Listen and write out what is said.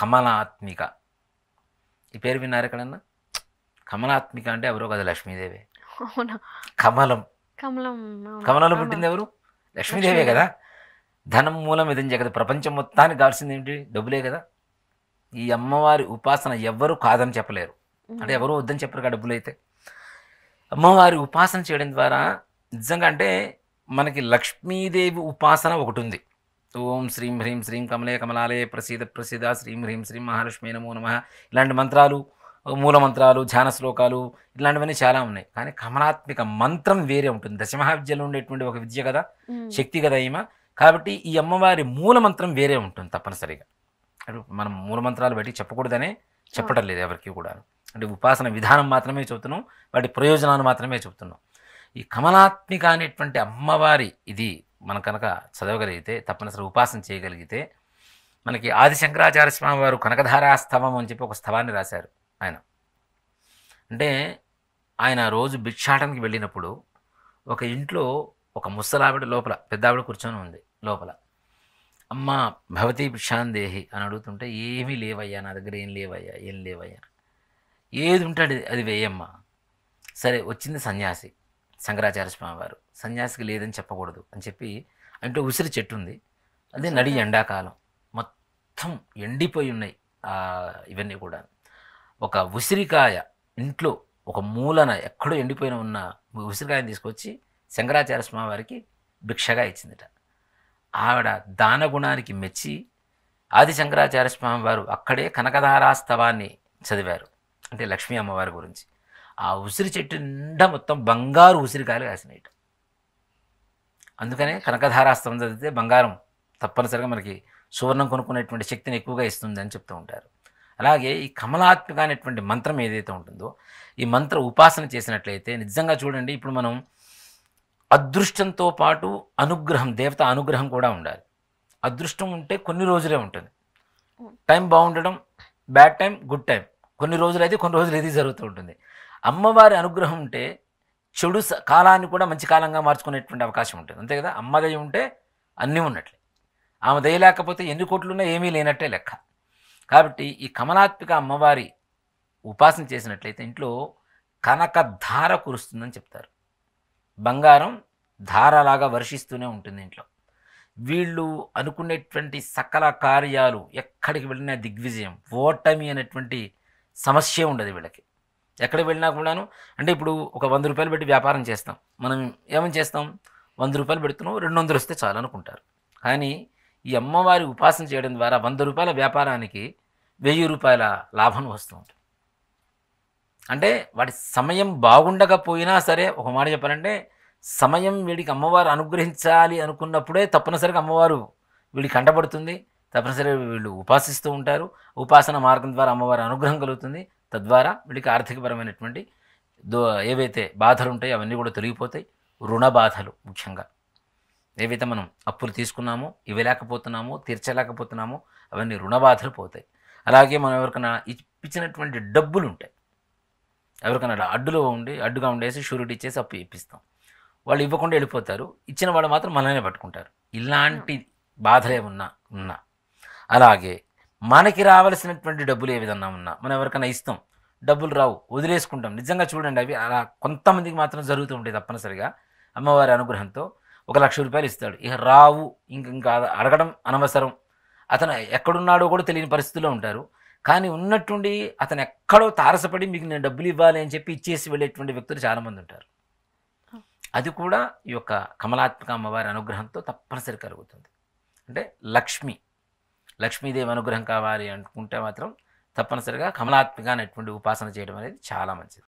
కమలాత్మిక. ఈ పేరు విన్నారు ఎక్కడన్నా? కమలాత్మిక అంటే ఎవరో కదా, లక్ష్మీదేవి. అవునా? కమలం, కమలం. అవును. కమలంలో అవునా? పుట్టింది ఎవరు? లక్ష్మీదేవే లక్ష్మీదేవి. కదా. ధనం మూలం ఇదం జగత్, ప్రపంచం మొత్తానికి కావాల్సింది ఏంటి? డబ్బులే కదా. ఈ అమ్మవారి ఉపాసన ఎవ్వరూ కాదని చెప్పలేరు, అంటే ఎవరు వద్దని చెప్పరు కదా డబ్బులు అయితే. అమ్మవారి ఉపాసన చేయడం ద్వారా నిజంగా అంటే మనకి లక్ష్మీదేవి ఉపాసన ఒకటి ఉంది. ఓం శ్రీం హ్రీం శ్రీం కమలే కమలాలే ప్రసీద ప్రసీద శ్రీం హ్రీం శ్రీం మహాలక్ష్మీ నమో నమః, ఇలాంటి మంత్రాలు, మూల మంత్రాలు, ధ్యాన శ్లోకాలు, ఇలాంటివన్నీ చాలా ఉన్నాయి. కానీ కమలాత్మిక మంత్రం వేరే ఉంటుంది. దశమహావిద్యలో ఉండేటువంటి ఒక విద్య కదా, శక్తి కదా ఈమె. కాబట్టి ఈ అమ్మవారి మూల మంత్రం వేరే ఉంటుంది తప్పనిసరిగా. అంటే మనం మూల మంత్రాలు బట్టి చెప్పకూడదనే చెప్పడం లేదు ఎవరికి కూడా. అంటే ఉపాసన విధానం మాత్రమే చెబుతున్నాం, వాటి ప్రయోజనాలు మాత్రమే చెబుతున్నాం. ఈ కమలాత్మిక అనేటువంటి అమ్మవారి ఇది మనం కనుక చదవగలిగితే, తప్పనిసరి ఉపాసన చేయగలిగితే, మనకి ఆది శంకరాచార్య స్వామి వారు కనకధారాస్తవం అని చెప్పి ఒక స్తవాన్ని రాశారు ఆయన. అంటే ఆయన రోజు భిక్షాటనకి వెళ్ళినప్పుడు ఒక ఇంట్లో ఒక ముసలావిడ లోపల, పెద్ద ఆవిడ కూర్చొని ఉంది లోపల. అమ్మ భవతి భిక్షాందేహి అని అడుగుతుంటే, ఏమీ లేవయ్యా నా దగ్గర, ఏం లేవయ్యా, ఏం లేవయ్యా, ఏది ఉంటాడు అది వేయమ్మా. సరే వచ్చింది సన్యాసి, శంకరాచార్య స్వామి వారు. సన్యాసికి లేదని చెప్పకూడదు అని చెప్పి, అంటే ఉసిరి చెట్టు ఉంది, అదే నడి ఎండాకాలం మొత్తం ఎండిపోయి ఉన్నాయి ఇవన్నీ కూడా. ఒక ఉసిరికాయ ఇంట్లో ఒక మూలన ఎక్కడో ఎండిపోయిన ఉన్న ఉసిరికాయని తీసుకొచ్చి శంకరాచార్య స్వామి వారికి భిక్షగా ఇచ్చిందిట. ఆవిడ దాన గుణానికి మెచ్చి ఆది శంకరాచార్య స్వామి వారు అక్కడే కనకధారాస్తవాన్ని చదివారు, అంటే లక్ష్మీ అమ్మవారి గురించి. ఆ ఉసిరి చెట్టు నిండా మొత్తం బంగారు ఉసిరికాయలు కాసినాయి. అందుకనే కనకధారాస్తవం చదివితే బంగారం తప్పనిసరిగా మనకి సువర్ణం కొనుక్కునేటువంటి శక్తిని ఎక్కువగా ఇస్తుంది అని చెప్తూ ఉంటారు. అలాగే ఈ కమలాత్మిక అనేటువంటి మంత్రం ఏదైతే ఉంటుందో, ఈ మంత్ర ఉపాసన చేసినట్లయితే నిజంగా చూడండి, ఇప్పుడు మనం అదృష్టంతో పాటు అనుగ్రహం, దేవత అనుగ్రహం కూడా ఉండాలి. అదృష్టం ఉంటే కొన్ని రోజులే ఉంటుంది, టైం బాగుండడం, బ్యాడ్ టైం, గుడ్ టైం, కొన్ని రోజులు అయితే కొన్ని రోజులు ఇది జరుగుతూ ఉంటుంది. అమ్మవారి అనుగ్రహం ఉంటే చెడు కాలాన్ని కూడా మంచి కాలంగా మార్చుకునేటువంటి అవకాశం ఉంటుంది, అంతే కదా. అమ్మ దయ ఉంటే అన్నీ ఉన్నట్లే, ఆమె దయ లేకపోతే ఎన్ని కోట్లున్నా ఏమీ లేనట్టే లెక్క. కాబట్టి ఈ కమలాత్మిక అమ్మవారి ఉపాసన చేసినట్లయితే ఇంట్లో కనకధార కురుస్తుందని చెప్తారు. బంగారం ధారలాగా వర్షిస్తూనే ఉంటుంది ఇంట్లో. వీళ్ళు అనుకునేటువంటి సకల కార్యాలు ఎక్కడికి వెళ్ళినా దిగ్విజయం, ఓటమి అనేటువంటి సమస్య ఉండదు వీళ్ళకి. ఎక్కడికి వెళ్ళినా కూడాను, అంటే ఇప్పుడు ఒక 100 రూపాయలు పెట్టి వ్యాపారం చేస్తాం, మనం ఏమని చేస్తాం, 100 రూపాయలు పెడుతున్నాం, 200 వస్తే చాలు అనుకుంటారు. కానీ ఈ అమ్మవారి ఉపాసన చేయడం ద్వారా 100 రూపాయల వ్యాపారానికి 1000 రూపాయల లాభం వస్తూ ఉంటుంది. అంటే వాడి సమయం బాగుండకపోయినా సరే, ఒక మాట చెప్పాలంటే సమయం వీడికి అమ్మవారు అనుగ్రహించాలి అనుకున్నప్పుడే తప్పనిసరిగా అమ్మవారు వీడికి కంటపడుతుంది. తప్పనిసరిగా వీళ్ళు ఉపాసిస్తూ ఉంటారు. ఉపాసన మార్గం ద్వారా అమ్మవారి అనుగ్రహం కలుగుతుంది. తద్వారా వీడికి ఆర్థికపరమైనటువంటి ఏవైతే బాధలు ఉంటాయో అవన్నీ కూడా తొలగిపోతాయి. రుణ బాధలు ముఖ్యంగా ఏవైతే మనం అప్పులు తీసుకున్నామో, ఇవ్వలేకపోతున్నామో, తీర్చలేకపోతున్నామో, అవన్నీ రుణ బాధలు పోతాయి. అలాగే మనం ఎవరికైనా ఇప్పించినటువంటి డబ్బులు ఉంటాయి, ఎవరికైనా అడ్డుగా ఉండేసి షూరిటీ ఇచ్చేసి అప్పు ఇప్పిస్తాం, వాళ్ళు ఇవ్వకుండా వెళ్ళిపోతారు, ఇచ్చిన వాళ్ళు మాత్రం మనల్నే పట్టుకుంటారు. ఇలాంటి బాధలు ఏమన్నా ఉన్నా, అలాగే మనకి రావాల్సినటువంటి డబ్బులు ఏ విధంగా ఉన్నా మనం ఎవరికైనా ఇస్తాం, డబ్బులు రావు, వదిలేసుకుంటాం. నిజంగా చూడండి, అవి అలా కొంతమందికి మాత్రం జరుగుతూ ఉంటాయి. తప్పనిసరిగా అమ్మవారి అనుగ్రహంతో 1,00,000 రూపాయలు ఇస్తాడు, ఇక రావు, ఇంకా అడగడం అనవసరం, అతను ఎక్కడున్నాడో కూడా తెలియని పరిస్థితుల్లో ఉంటారు. కానీ ఉన్నట్టుండి అతను ఎక్కడో తారసపడి మీకు నేను డబ్బులు ఇవ్వాలి అని చెప్పి ఇచ్చేసి వెళ్ళేటువంటి వ్యక్తులు చాలామంది ఉంటారు. అది కూడా ఈ యొక్క కమలాత్మిక అమ్మవారి అనుగ్రహంతో తప్పనిసరి కలుగుతుంది. అంటే లక్ష్మీదేవి అనుగ్రహం కావాలి అనుకుంటే మాత్రం తప్పనిసరిగా కమలాత్మిక అనేటువంటి ఉపాసన చేయడం అనేది చాలా మంచిది.